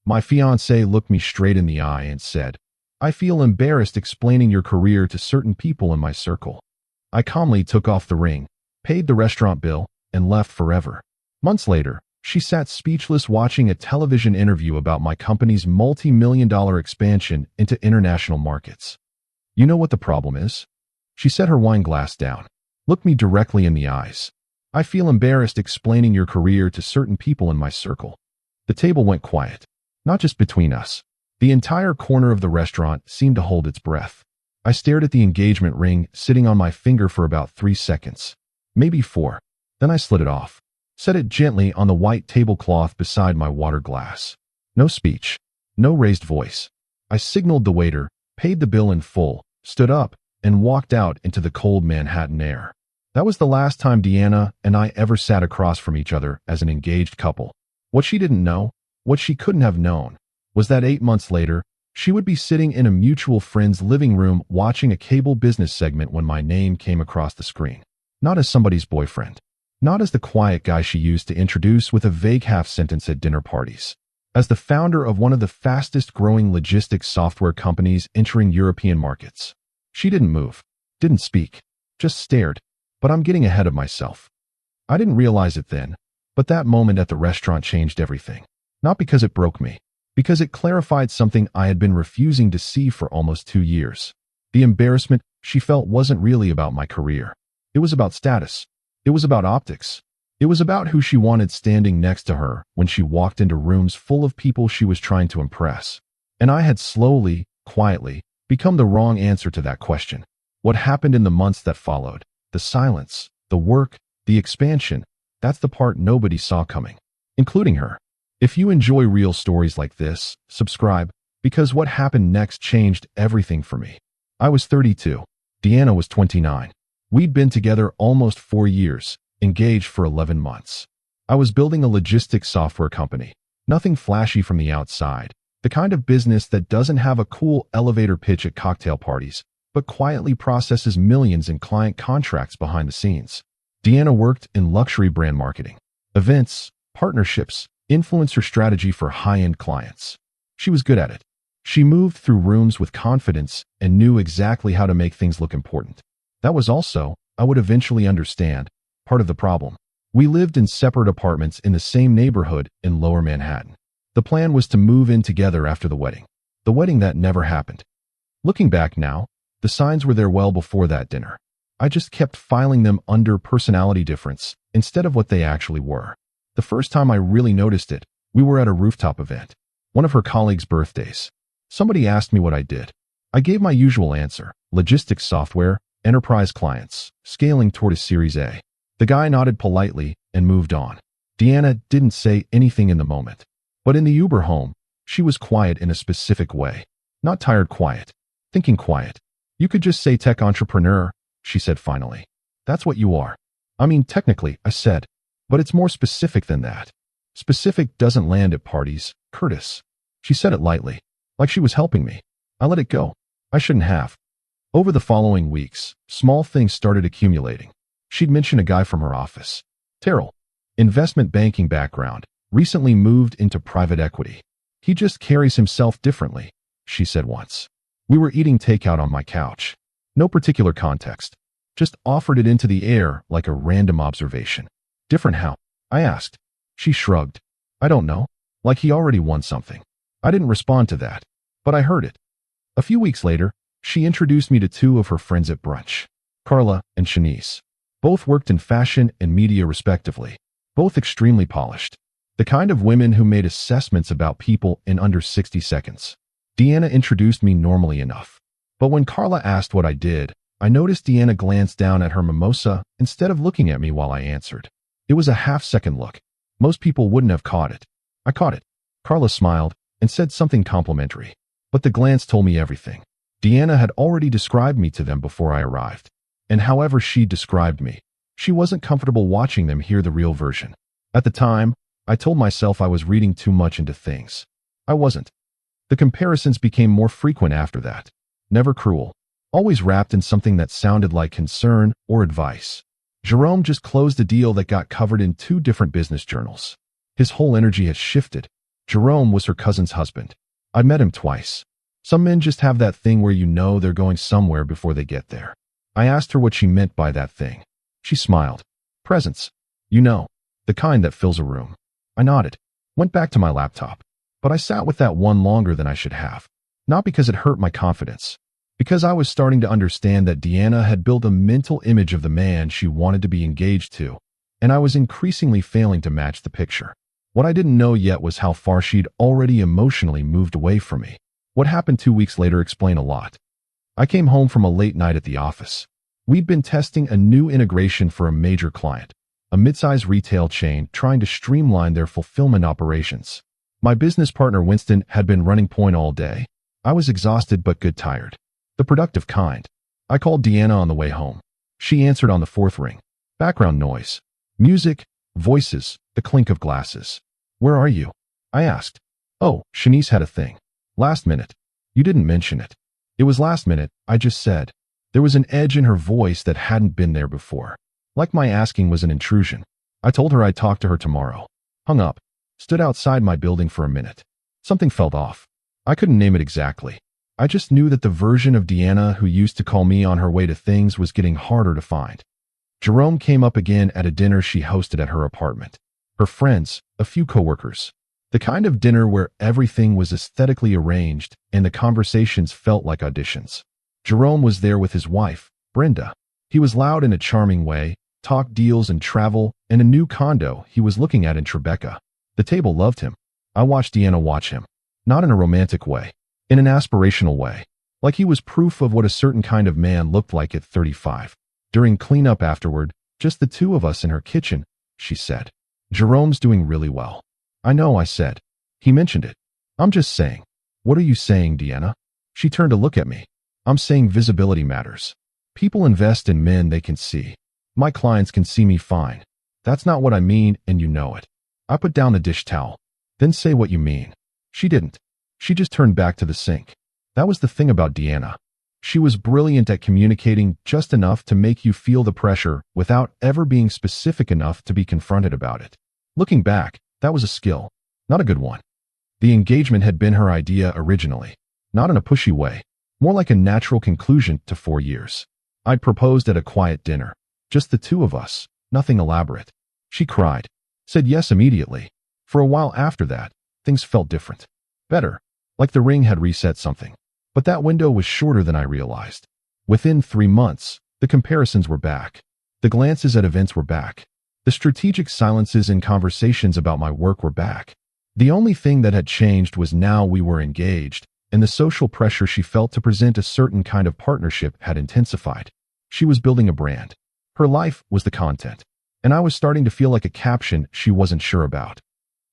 My fiancé looked me straight in the eye and said, "I feel embarrassed explaining your career to certain people in my circle." I calmly took off the ring, paid the restaurant bill, and left forever. Months later, she sat speechless watching a television interview about my company's multi-million-dollar expansion into international markets. "You know what the problem is?" She set her wine glass down, looked me directly in the eyes. "I feel embarrassed explaining your career to certain people in my circle." The table went quiet. Not just between us. The entire corner of the restaurant seemed to hold its breath. I stared at the engagement ring sitting on my finger for about 3 seconds. Maybe 4. Then I slid it off. Set it gently on the white tablecloth beside my water glass. No speech. No raised voice. I signaled the waiter, paid the bill in full, stood up, and walked out into the cold Manhattan air. That was the last time Deanna and I ever sat across from each other as an engaged couple. What she didn't know, what she couldn't have known, was that 8 months later, she would be sitting in a mutual friend's living room watching a cable business segment when my name came across the screen. Not as somebody's boyfriend. Not as the quiet guy she used to introduce with a vague half-sentence at dinner parties. As the founder of one of the fastest-growing logistics software companies entering European markets. She didn't move, didn't speak, just stared. But I'm getting ahead of myself. I didn't realize it then, but that moment at the restaurant changed everything. Not because it broke me, because it clarified something I had been refusing to see for almost 2 years. The embarrassment she felt wasn't really about my career. It was about status. It was about optics. It was about who she wanted standing next to her when she walked into rooms full of people she was trying to impress. And I had slowly, quietly, become the wrong answer to that question. What happened in the months that followed? The silence, the work, the expansion, that's the part nobody saw coming, including her. If you enjoy real stories like this, subscribe, because what happened next changed everything for me. I was 32. Deanna was 29. We'd been together almost 4 years, engaged for 11 months. I was building a logistics software company. Nothing flashy from the outside. The kind of business that doesn't have a cool elevator pitch at cocktail parties, but quietly processes millions in client contracts behind the scenes. Deanna worked in luxury brand marketing, events, partnerships, influencer strategy for high-end clients. She was good at it. She moved through rooms with confidence and knew exactly how to make things look important. That was also, I would eventually understand, part of the problem. We lived in separate apartments in the same neighborhood in Lower Manhattan. The plan was to move in together after the wedding that never happened. Looking back now, the signs were there well before that dinner. I just kept filing them under personality difference instead of what they actually were. The first time I really noticed it, we were at a rooftop event. One of her colleagues' birthdays. Somebody asked me what I did. I gave my usual answer: logistics software, enterprise clients, scaling toward a Series A. The guy nodded politely and moved on. Deanna didn't say anything in the moment. But in the Uber home, she was quiet in a specific way. Not tired quiet. Thinking quiet. "You could just say tech entrepreneur," she said finally. "That's what you are." "I mean, technically," I said. "But it's more specific than that." "Specific doesn't land at parties, Curtis." She said it lightly, like she was helping me. I let it go. I shouldn't have. Over the following weeks, small things started accumulating. She'd mention a guy from her office. Terrell. Investment banking background. Recently moved into private equity. "He just carries himself differently," she said once. We were eating takeout on my couch. No particular context. Just offered it into the air like a random observation. "Different how?" I asked. She shrugged. "I don't know. Like he already won something." I didn't respond to that, but I heard it. A few weeks later, she introduced me to 2 of her friends at brunch. Carla and Shanice. Both worked in fashion and media respectively. Both extremely polished. The kind of women who made assessments about people in under 60 seconds. Deanna introduced me normally enough. But when Carla asked what I did, I noticed Deanna glanced down at her mimosa instead of looking at me while I answered. It was a half-second look. Most people wouldn't have caught it. I caught it. Carla smiled and said something complimentary. But the glance told me everything. Deanna had already described me to them before I arrived. And however she described me, she wasn't comfortable watching them hear the real version. At the time, I told myself I was reading too much into things. I wasn't. The comparisons became more frequent after that. Never cruel. Always wrapped in something that sounded like concern or advice. Jerome just closed a deal that got covered in 2 different business journals. His whole energy had shifted. Jerome was her cousin's husband. I'd met him twice. Some men just have that thing where you know they're going somewhere before they get there. I asked her what she meant by that thing. She smiled. Presence. You know, the kind that fills a room. I nodded. Went back to my laptop. But I sat with that one longer than I should have. Not because it hurt my confidence. Because I was starting to understand that Deanna had built a mental image of the man she wanted to be engaged to, and I was increasingly failing to match the picture. What I didn't know yet was how far she'd already emotionally moved away from me. What happened 2 weeks later explained a lot. I came home from a late night at the office. We'd been testing a new integration for a major client, a mid-size retail chain trying to streamline their fulfillment operations. My business partner Winston had been running point all day. I was exhausted but good tired. The productive kind. I called Deanna on the way home. She answered on the fourth ring. Background noise. Music, voices, the clink of glasses. Where are you? I asked. Oh, Shanice had a thing. Last minute. You didn't mention it. It was last minute, I just said. There was an edge in her voice that hadn't been there before. Like my asking was an intrusion. I told her I'd talk to her tomorrow. Hung up. Stood outside my building for a minute. Something felt off. I couldn't name it exactly. I just knew that the version of Deanna who used to call me on her way to things was getting harder to find. Jerome came up again at a dinner she hosted at her apartment. Her friends, a few coworkers. The kind of dinner where everything was aesthetically arranged and the conversations felt like auditions. Jerome was there with his wife, Brenda. He was loud in a charming way, talked deals and travel, and a new condo he was looking at in Tribeca. The table loved him. I watched Deanna watch him. Not in a romantic way. In an aspirational way. Like he was proof of what a certain kind of man looked like at 35. During cleanup afterward, just the two of us in her kitchen, she said. Jerome's doing really well. I know, I said. He mentioned it. I'm just saying. What are you saying, Deanna? She turned to look at me. I'm saying visibility matters. People invest in men they can see. My clients can see me fine. That's not what I mean, and you know it. I put down the dish towel. Then say what you mean. She didn't. She just turned back to the sink. That was the thing about Deanna. She was brilliant at communicating just enough to make you feel the pressure without ever being specific enough to be confronted about it. Looking back, that was a skill. Not a good one. The engagement had been her idea originally. Not in a pushy way. More like a natural conclusion to 4 years. I'd proposed at a quiet dinner. Just the two of us. Nothing elaborate. She cried. Said yes immediately. For a while after that, things felt different. Better. Like the ring had reset something. But that window was shorter than I realized. Within 3 months, the comparisons were back. The glances at events were back. The strategic silences in conversations about my work were back. The only thing that had changed was now we were engaged, and the social pressure she felt to present a certain kind of partnership had intensified. She was building a brand. Her life was the content. And I was starting to feel like a caption she wasn't sure about.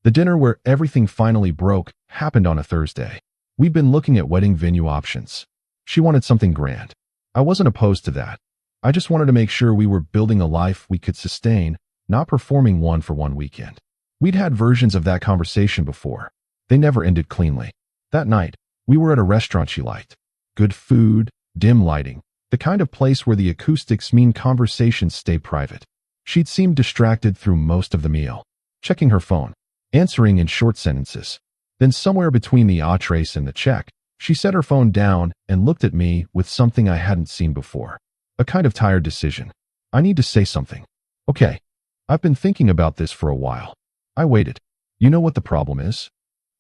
The dinner where everything finally broke happened on a Thursday. We'd been looking at wedding venue options. She wanted something grand. I wasn't opposed to that. I just wanted to make sure we were building a life we could sustain, not performing one for one weekend. We'd had versions of that conversation before. They never ended cleanly. That night, we were at a restaurant she liked. Good food, dim lighting, the kind of place where the acoustics mean conversations stay private. She'd seemed distracted through most of the meal, checking her phone, answering in short sentences. Then somewhere between the entrees and the check, she set her phone down and looked at me with something I hadn't seen before. A kind of tired decision. I need to say something. Okay. I've been thinking about this for a while. I waited. You know what the problem is?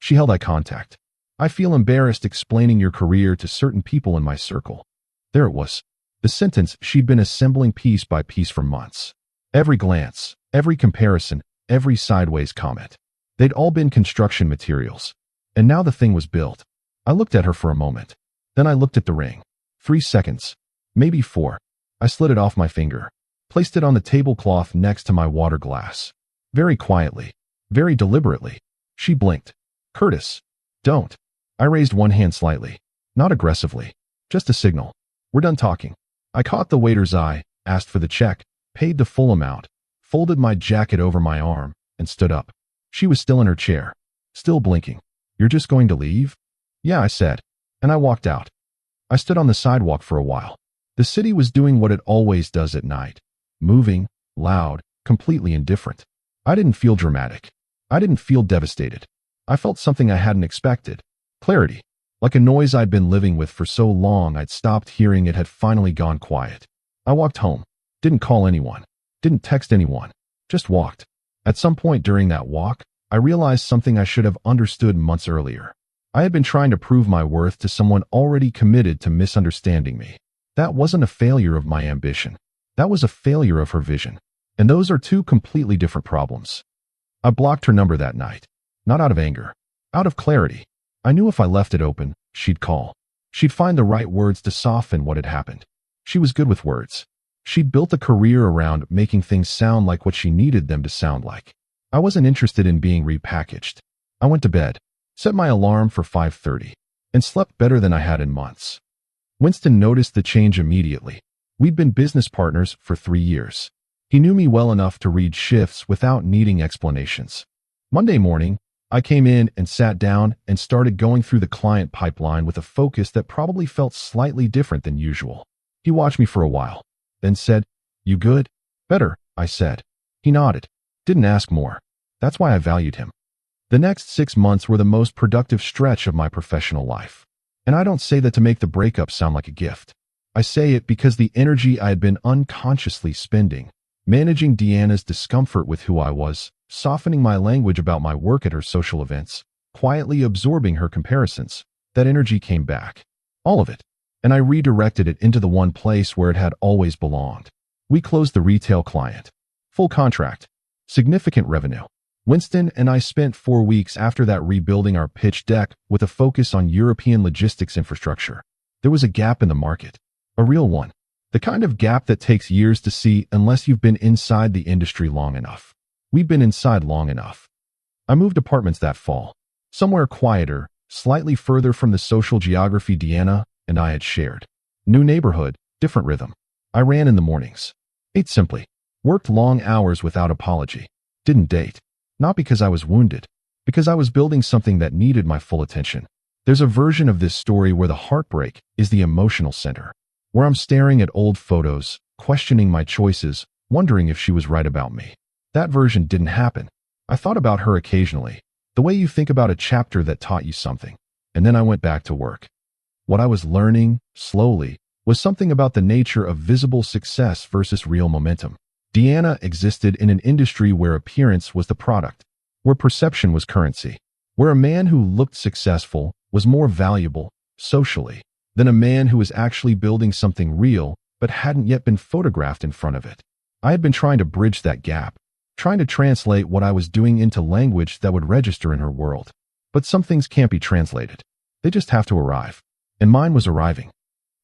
She held eye contact. I feel embarrassed explaining your career to certain people in my circle. There it was. The sentence she'd been assembling piece by piece for months. Every glance, every comparison, every sideways comment. They'd all been construction materials. And now the thing was built. I looked at her for a moment. Then I looked at the ring. 3 seconds. Maybe 4. I slid it off my finger. Placed it on the tablecloth next to my water glass. Very quietly. Very deliberately. She blinked. Curtis. Don't. I raised one hand slightly. Not aggressively. Just a signal. We're done talking. I caught the waiter's eye, asked for the check, paid the full amount, folded my jacket over my arm, and stood up. She was still in her chair. Still blinking. You're just going to leave? Yeah, I said. And I walked out. I stood on the sidewalk for a while. The city was doing what it always does at night. Moving, loud, completely indifferent. I didn't feel dramatic. I didn't feel devastated. I felt something I hadn't expected. Clarity. Like a noise I'd been living with for so long I'd stopped hearing it had finally gone quiet. I walked home. Didn't call anyone. Didn't text anyone. Just walked. At some point during that walk, I realized something I should have understood months earlier. I had been trying to prove my worth to someone already committed to misunderstanding me. That wasn't a failure of my ambition. That was a failure of her vision. And those are two completely different problems. I blocked her number that night. Not out of anger. Out of clarity. I knew if I left it open, she'd call. She'd find the right words to soften what had happened. She was good with words. She'd built a career around making things sound like what she needed them to sound like. I wasn't interested in being repackaged. I went to bed, set my alarm for 5:30, and slept better than I had in months. Winston noticed the change immediately. We'd been business partners for 3 years. He knew me well enough to read shifts without needing explanations. Monday morning, I came in and sat down and started going through the client pipeline with a focus that probably felt slightly different than usual. He watched me for a while, then said, "You good?" "Better," I said. He nodded. Didn't ask more. That's why I valued him. The next 6 months were the most productive stretch of my professional life. And I don't say that to make the breakup sound like a gift. I say it because the energy I had been unconsciously spending, managing Deanna's discomfort with who I was, softening my language about my work at her social events, quietly absorbing her comparisons, that energy came back. All of it. And I redirected it into the one place where it had always belonged. We closed the retail client. Full contract. Significant revenue. Winston and I spent 4 weeks after that rebuilding our pitch deck with a focus on European logistics infrastructure. There was a gap in the market. A real one. The kind of gap that takes years to see unless you've been inside the industry long enough. We'd been inside long enough. I moved apartments that fall. Somewhere quieter, slightly further from the social geography Deanna and I had shared. New neighborhood, different rhythm. I ran in the mornings. Ate simply. Worked long hours without apology. Didn't date. Not because I was wounded. Because I was building something that needed my full attention. There's a version of this story where the heartbreak is the emotional center. Where I'm staring at old photos, questioning my choices, wondering if she was right about me. That version didn't happen. I thought about her occasionally. The way you think about a chapter that taught you something. And then I went back to work. What I was learning, slowly, was something about the nature of visible success versus real momentum. Deanna existed in an industry where appearance was the product, where perception was currency, where a man who looked successful was more valuable, socially, than a man who was actually building something real but hadn't yet been photographed in front of it. I had been trying to bridge that gap, trying to translate what I was doing into language that would register in her world. But some things can't be translated. They just have to arrive. And mine was arriving.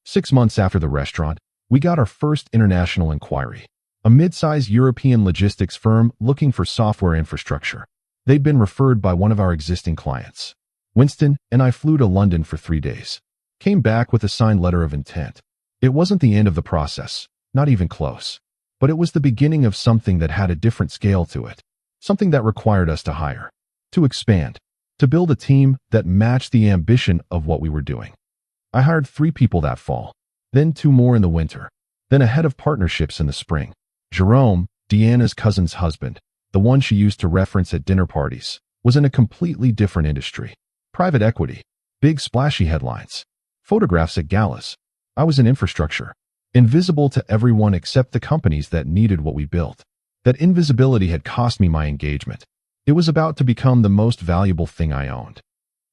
6 months after the restaurant, we got our first international inquiry. A mid-size European logistics firm looking for software infrastructure. They'd been referred by one of our existing clients. Winston and I flew to London for 3 days. Came back with a signed letter of intent. It wasn't the end of the process, not even close. But it was the beginning of something that had a different scale to it. Something that required us to hire. To expand. To build a team that matched the ambition of what we were doing. I hired 3 people that fall, then 2 more in the winter, then a head of partnerships in the spring. Jerome, Deanna's cousin's husband, the one she used to reference at dinner parties, was in a completely different industry. Private equity, big splashy headlines, photographs at galas. I was in infrastructure, invisible to everyone except the companies that needed what we built. That invisibility had cost me my engagement. It was about to become the most valuable thing I owned.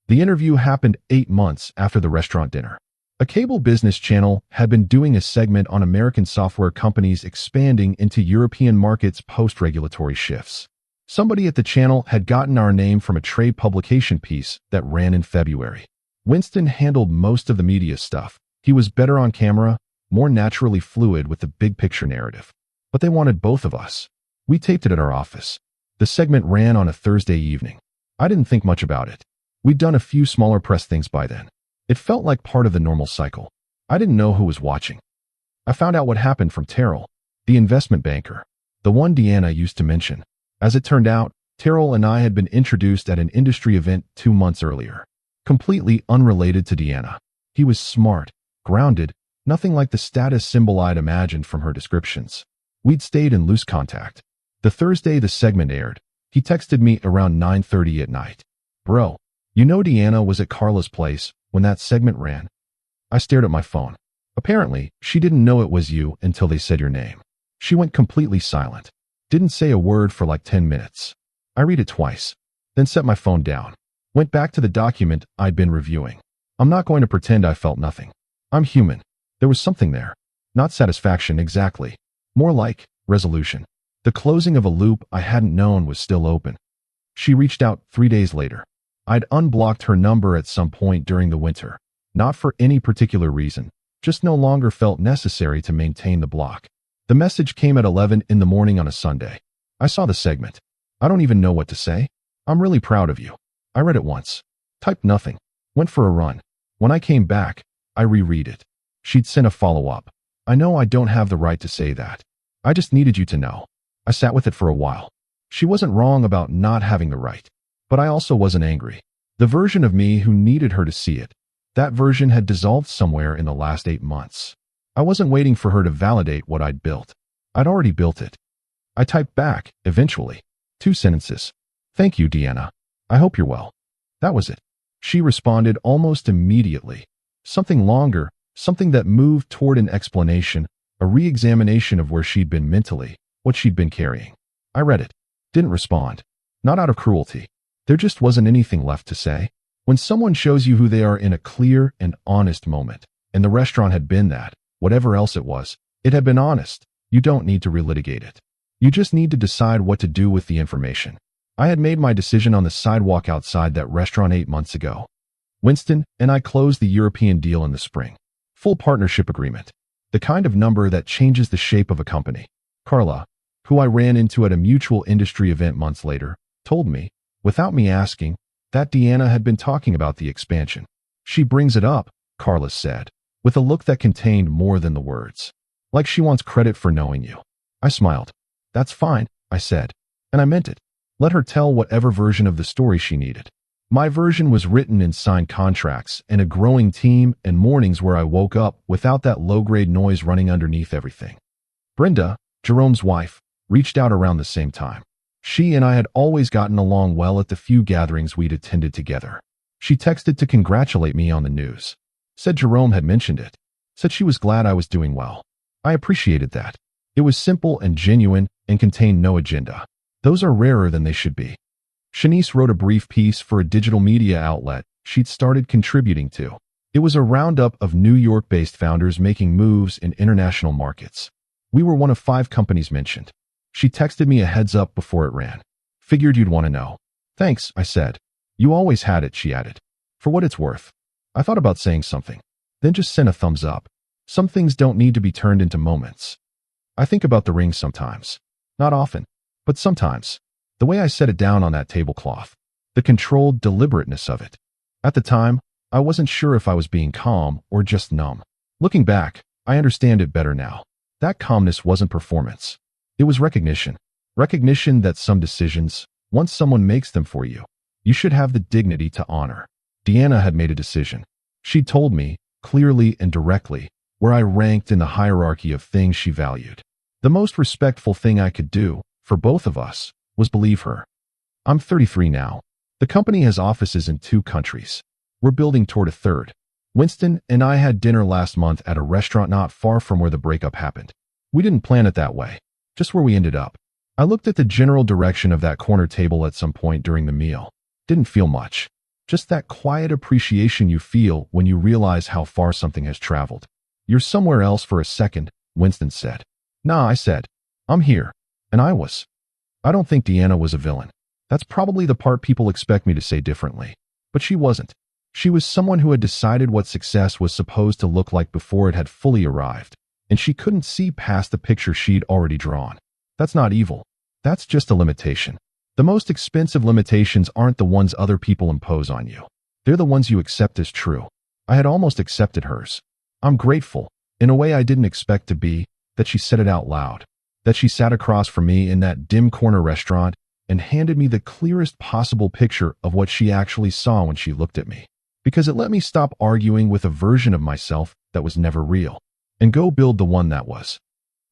The interview happened 8 months after the restaurant dinner. A cable business channel had been doing a segment on American software companies expanding into European markets post-regulatory shifts. Somebody at the channel had gotten our name from a trade publication piece that ran in February. Winston handled most of the media stuff. He was better on camera, more naturally fluid with the big picture narrative. But they wanted both of us. We taped it at our office. The segment ran on a Thursday evening. I didn't think much about it. We'd done a few smaller press things by then. It felt like part of the normal cycle. I didn't know who was watching. I found out what happened from Terrell, the investment banker, the one Deanna used to mention. As it turned out, Terrell and I had been introduced at an industry event 2 months earlier. Completely unrelated to Deanna. He was smart, grounded, nothing like the status symbol I'd imagined from her descriptions. We'd stayed in loose contact. The Thursday the segment aired, he texted me around 9:30 at night. Bro, you know Deanna was at Carla's place when that segment ran? I stared at my phone. Apparently, she didn't know it was you until they said your name. She went completely silent. Didn't say a word for like 10 minutes. I read it twice, then set my phone down. Went back to the document I'd been reviewing. I'm not going to pretend I felt nothing. I'm human. There was something there. Not satisfaction exactly. More like resolution. The closing of a loop I hadn't known was still open. She reached out 3 days later. I'd unblocked her number at some point during the winter. Not for any particular reason. Just no longer felt necessary to maintain the block. The message came at 11 in the morning on a Sunday. I saw the segment. I don't even know what to say. I'm really proud of you. I read it once. Typed nothing. Went for a run. When I came back, I reread it. She'd sent a follow-up. I know I don't have the right to say that. I just needed you to know. I sat with it for a while. She wasn't wrong about not having the right. But I also wasn't angry. The version of me who needed her to see it, that version had dissolved somewhere in the last 8 months. I wasn't waiting for her to validate what I'd built. I'd already built it. I typed back, eventually. 2 sentences. Thank you, Deanna. I hope you're well. That was it. She responded almost immediately. Something longer, something that moved toward an explanation, a re-examination of where she'd been mentally, what she'd been carrying. I read it. Didn't respond. Not out of cruelty. There just wasn't anything left to say. When someone shows you who they are in a clear and honest moment, and the restaurant had been that, whatever else it had been honest, you don't need to relitigate it. You just need to decide what to do with the information. I had made my decision on the sidewalk outside that restaurant 8 months ago. Winston and I closed the European deal in the spring. Full partnership agreement. The kind of number that changes the shape of a company. Carla, who I ran into at a mutual industry event months later, told me, without me asking, that Deanna had been talking about the expansion. She brings it up, Carla said, with a look that contained more than the words. Like she wants credit for knowing you. I smiled. That's fine, I said. And I meant it. Let her tell whatever version of the story she needed. My version was written in signed contracts and a growing team and mornings where I woke up without that low-grade noise running underneath everything. Brenda, Jerome's wife, reached out around the same time. She and I had always gotten along well at the few gatherings we'd attended together. She texted to congratulate me on the news. Said Jerome had mentioned it. Said she was glad I was doing well. I appreciated that. It was simple and genuine and contained no agenda. Those are rarer than they should be. Shanice wrote a brief piece for a digital media outlet she'd started contributing to. It was a roundup of New York-based founders making moves in international markets. We were one of 5 companies mentioned. She texted me a heads up before it ran. Figured you'd want to know. Thanks, I said. You always had it, she added. For what it's worth. I thought about saying something. Then just sent a thumbs up. Some things don't need to be turned into moments. I think about the ring sometimes. Not often, but sometimes. The way I set it down on that tablecloth. The controlled deliberateness of it. At the time, I wasn't sure if I was being calm or just numb. Looking back, I understand it better now. That calmness wasn't performance. It was recognition. Recognition that some decisions, once someone makes them for you, you should have the dignity to honor. Deanna had made a decision. She told me, clearly and directly, where I ranked in the hierarchy of things she valued. The most respectful thing I could do, for both of us, was believe her. I'm 33 now. The company has offices in 2 countries. We're building toward a 3rd. Winston and I had dinner last month at a restaurant not far from where the breakup happened. We didn't plan it that way, just where we ended up. I looked at the general direction of that corner table at some point during the meal. Didn't feel much. Just that quiet appreciation you feel when you realize how far something has traveled. You're somewhere else for a second, Winston said. Nah, I said. I'm here. And I was. I don't think Deanna was a villain. That's probably the part people expect me to say differently. But she wasn't. She was someone who had decided what success was supposed to look like before it had fully arrived. And she couldn't see past the picture she'd already drawn. That's not evil. That's just a limitation. The most expensive limitations aren't the ones other people impose on you. They're the ones you accept as true. I had almost accepted hers. I'm grateful, in a way I didn't expect to be, that she said it out loud. That she sat across from me in that dim corner restaurant and handed me the clearest possible picture of what she actually saw when she looked at me. Because it let me stop arguing with a version of myself that was never real, and go build the one that was.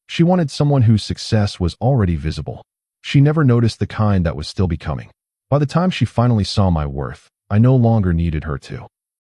She wanted someone whose success was already visible. She never noticed the kind that was still becoming. By the time she finally saw my worth, I no longer needed her to.